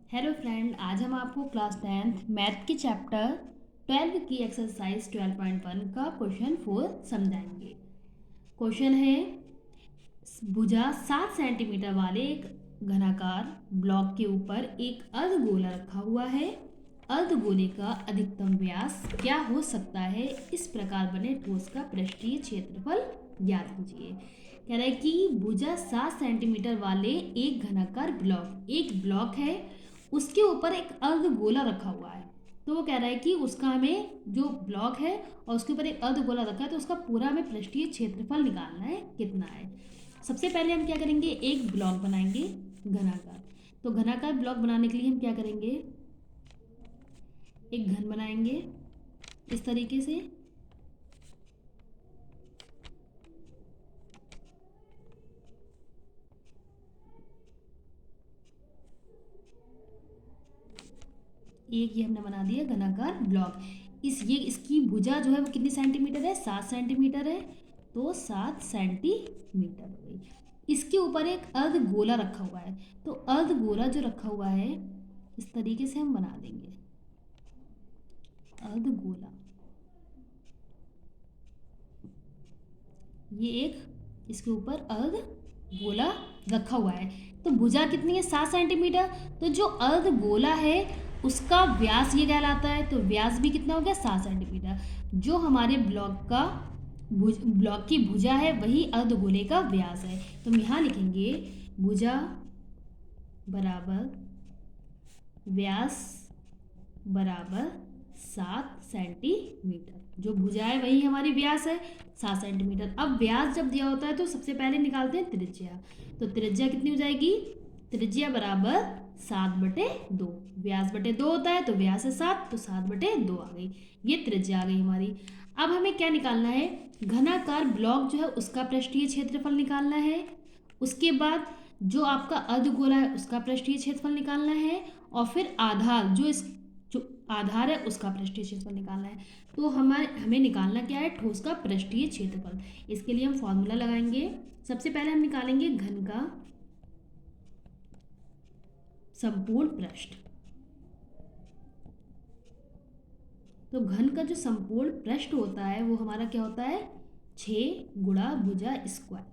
Hello friend, आज हम आपको क्लास 10th मैथ के चैप्टर 12 की एक्सरसाइज 12.1 का क्वेश्चन 4 समझाएंगे। क्वेश्चन है, भुजा 7 सेंटीमीटर वाले एक घनाकार ब्लॉक के ऊपर एक अर्धगोला रखा हुआ है। अर्धगोले का अधिकतम व्यास क्या हो सकता है? इस प्रकार बने ठोस का पृष्ठीय क्षेत्रफल ज्ञात कीजिए। कह रहा है कि भुजा 7 सेंटीमीटर वाले एक घनाकार ब्लॉक है, उसके ऊपर एक अर्धगोला रखा हुआ है। तो वो कह रहा है कि उसका हमें जो ब्लॉक है और उसके ऊपर एक अर्धगोला रखा है, तो उसका पूरा हमें पृष्ठीय क्षेत्रफल निकालना है कितना है। सबसे पहले हम क्या करेंगे, एक ब्लॉक बनाएंगे घनाकार। तो घनाकार ब्लॉक बनाने के लिए हम क्या करेंगे, एक घन बनाएंगे इस तरीके से। एक ये हमने बना दिया घनाकार ब्लॉक। इसकी भुजा जो है वो कितनी सेंटीमीटर है? 7 सेंटीमीटर है। तो 7 सेंटीमीटर हो गई। इसके ऊपर एक अर्धगोला रखा हुआ है। तो अर्धगोला जो रखा हुआ है, इस तरीके से हम बना देंगे अर्धगोला। ये एक इसके ऊपर अर्धगोला रखा हुआ है। तो भुजा कितनी है? 7 सेंटीमीटर। तो जो अर्धगोला है उसका व्यास ये कहलाता है। तो व्यास भी कितना हो गया? 7 सेंटीमीटर। जो हमारे ब्लॉक की भुजा है वही अर्धगोले का व्यास है। तो हम यहाँ लिखेंगे भुजा बराबर व्यास बराबर 7 सेंटीमीटर। जो भुजा है वही हमारी व्यास है 7 सेंटीमीटर। अब व्यास जब दिया होता है तो सबसे पहले निकालते हैं त्रिज्या। तो त्रिज्या कितनी हो जाएगी? त्रिज्या बराबर 7/2। व्यास बटे 2 होता है, तो व्यास है 7, तो 7/2 आ गई। ये त्रिज्या आ गई हमारी। अब हमें क्या निकालना है? घनाकार ब्लॉक जो है उसका पृष्ठीय क्षेत्रफल निकालना है। उसके बाद जो आपका अर्धगोला है उसका पृष्ठीय क्षेत्रफल निकालना है। और फिर आधार जो आधार है उसका पृष्ठीय क्षेत्रफल निकालना है। तो हमें निकालना क्या है? ठोस का पृष्ठीय क्षेत्रफल। इसके लिए हम फॉर्मूला लगाएंगे। सबसे पहले हम निकालेंगे घन का संपूर्ण पृष्ठ। तो घन का जो संपूर्ण पृष्ठ होता है वो हमारा क्या होता है? 6 गुणा भुजा स्क्वायर।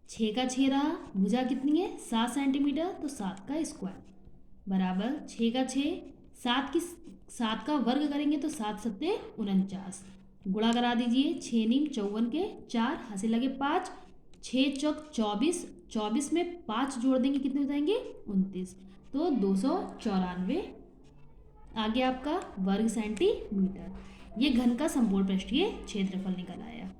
6 का 6 रहा, भुजा कितनी है? 7 सेंटीमीटर, तो 7 का स्क्वायर बराबर 6 का 6, 7 का वर्ग करेंगे तो 7 सत्ते 49। गुणा करा दीजिए, 6 नीम 54 के 4, हासिल लगे 5, 6 चौक 24, 24 में 5 जोड़ देंगे कितने हो जाएंगे? 29। तो 294 आ गया आपका वर्ग सेंटीमीटर। ये घन का संपूर्ण पृष्ठीय क्षेत्रफल निकल आया।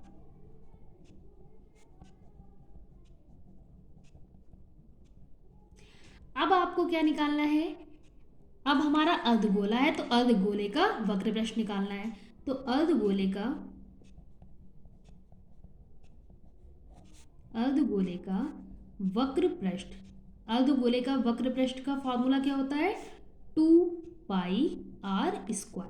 अब आपको क्या निकालना है? अब हमारा अर्धगोला है तो अर्धगोले का वक्र पृष्ठ निकालना है। तो अर्धगोले का वक्र पृष्ठ, अर्धगोले का वक्र पृष्ठ का फॉर्मूला क्या होता है? 2πr²।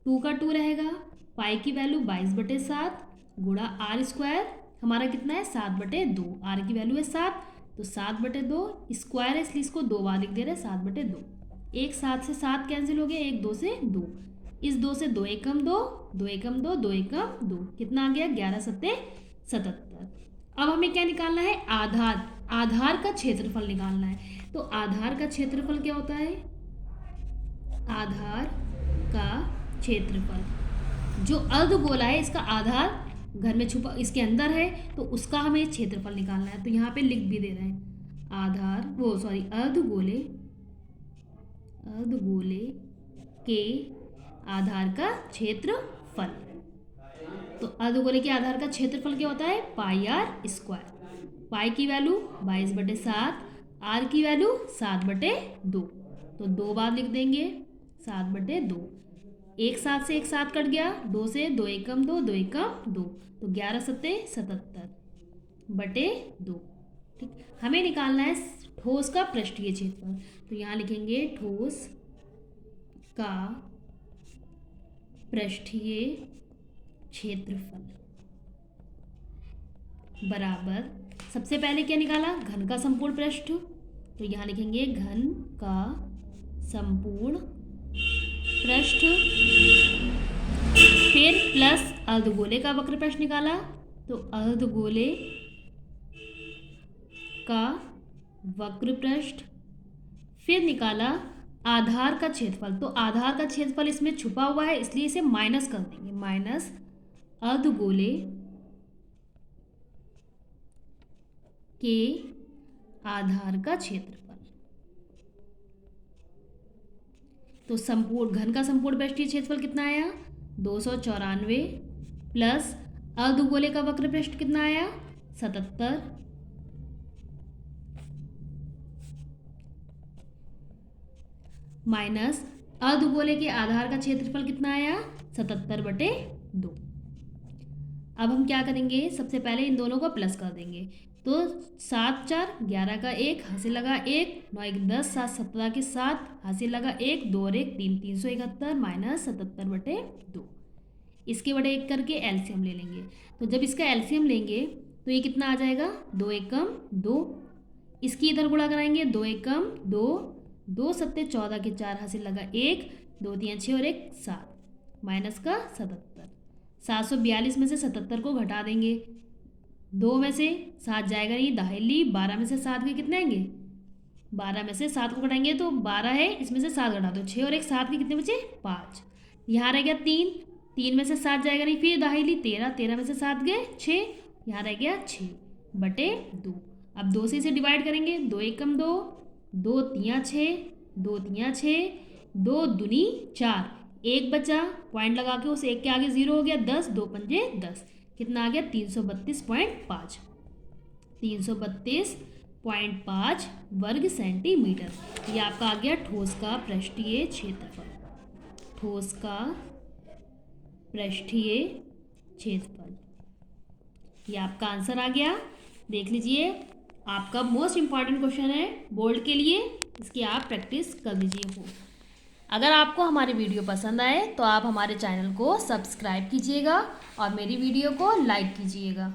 2 का 2 रहेगा, पाई की वैल्यू 22/7 गुणा आर स्क्वायर हमारा कितना है? 7/2। आर की वैल्यू है 7, तो 7/2 स्क्वायर है इसलिए इसको 2 बार लिख दे रहे हैं 7/2। एक 7 से 7 कैंसिल हो गया, एक 2 से 2, इस 2 से 2 एकम 2, 2 एकम 2, 2 एकम 2, कितना आ गया? 11 सत्ते 77। अब हमें क्या निकालना है? आधार का क्षेत्रफल निकालना है। तो आधार का क्षेत्रफल क्या होता है? आधार का क्षेत्रफल, जो अर्धगोला है इसका आधार घर में छुपा इसके अंदर है, तो उसका हमें क्षेत्रफल निकालना है। तो यहाँ पे लिख भी दे रहे हैं अर्धगोले के आधार का क्षेत्रफल। तो अर्धगोले के आधार का क्षेत्रफल क्या होता है? πr²। पाई की वैल्यू 22/7, आर की वैल्यू 7/2, तो 2 बार लिख देंगे 7/2। एक 7 से एक 7 कट गया, 2 से 2 एकम 2, 2 एकम 2, तो 11 सत्ते 77/2। ठीक, हमें निकालना है ठोस का पृष्ठीय क्षेत्रफल। तो यहाँ लिखेंगे ठोस का पृष्ठीय क्षेत्रफल बराबर, सबसे पहले क्या निकाला? घन का संपूर्ण पृष्ठ, तो यहाँ लिखेंगे घन का संपूर्ण पृष्ठ, फिर प्लस अर्धगोले का वक्र पृष्ठ निकाला, तो अर्धगोले का वक्र पृष्ठ, फिर निकाला आधार का क्षेत्रफल। तो आधार का क्षेत्रफल इसमें छुपा हुआ है इसलिए इसे माइनस कर देंगे, माइनस अर्धगोले के आधार का क्षेत्रफल। तो संपूर्ण घन का संपूर्ण पृष्ठीय क्षेत्रफल कितना आया 294, प्लस अर्धगोले का वक्र पृष्ठ कितना आया 77, माइनस अर्धगोले के आधार का क्षेत्रफल कितना आया 77/2। अब हम क्या करेंगे, सबसे पहले इन दोनों को प्लस कर देंगे। तो 7 4 11 का 1 हासिल लगा 1, 9 1 10, 7 17 के 7 हासिल लगा 1, 2 और 1 3, 371 माइनस 77/2। इसके बटे 1 करके एलसीएम ले लेंगे। तो जब इसका एलसीएम लेंगे तो ये कितना आ जाएगा 2 एकम 2। इसकी इधर गुणा कराएंगे 2 एकम 2, 2 7 14 के 4 हासिल लगा 1, 2 3 6 और 1 7 माइनस का 77। 742 में से 77 को घटा देंगे, 2 में से 7 जाएगा नहीं, दाहिली 12 में से 7 के कितने आएंगे 12 में से 7 को घटाएंगे तो 12 है, इसमें से 7 घटा दो 6 और 1 7 के कितने बचे 5। यहाँ रह गया 3, 3 में से 7 जाएगा नहीं, फिर दाहिली 13, 13 में से 7 गए 6, यहाँ रह गया 6/2। अब 2 से इसे डिवाइड करेंगे, 2 एकम 2, 2 3 6, 2 3 6, 2 दूनी 4, 1 बचा, पॉइंट लगा के उस 1 के आगे 0 हो गया 10, 2 पंजे 10, कितना आ गया 332.5, 332.5 वर्ग सेंटीमीटर। ये आपका आ गया ठोस का पृष्ठीय क्षेत्रफल, ठोस का पृष्ठीय क्षेत्रफल। ये आपका आंसर आ गया। देख लीजिए, आपका मोस्ट इम्पॉर्टेंट क्वेश्चन है बोर्ड के लिए, इसकी आप प्रैक्टिस कर लीजिए हो। अगर आपको हमारी वीडियो पसंद आए तो आप हमारे चैनल को सब्सक्राइब कीजिएगा और मेरी वीडियो को लाइक कीजिएगा।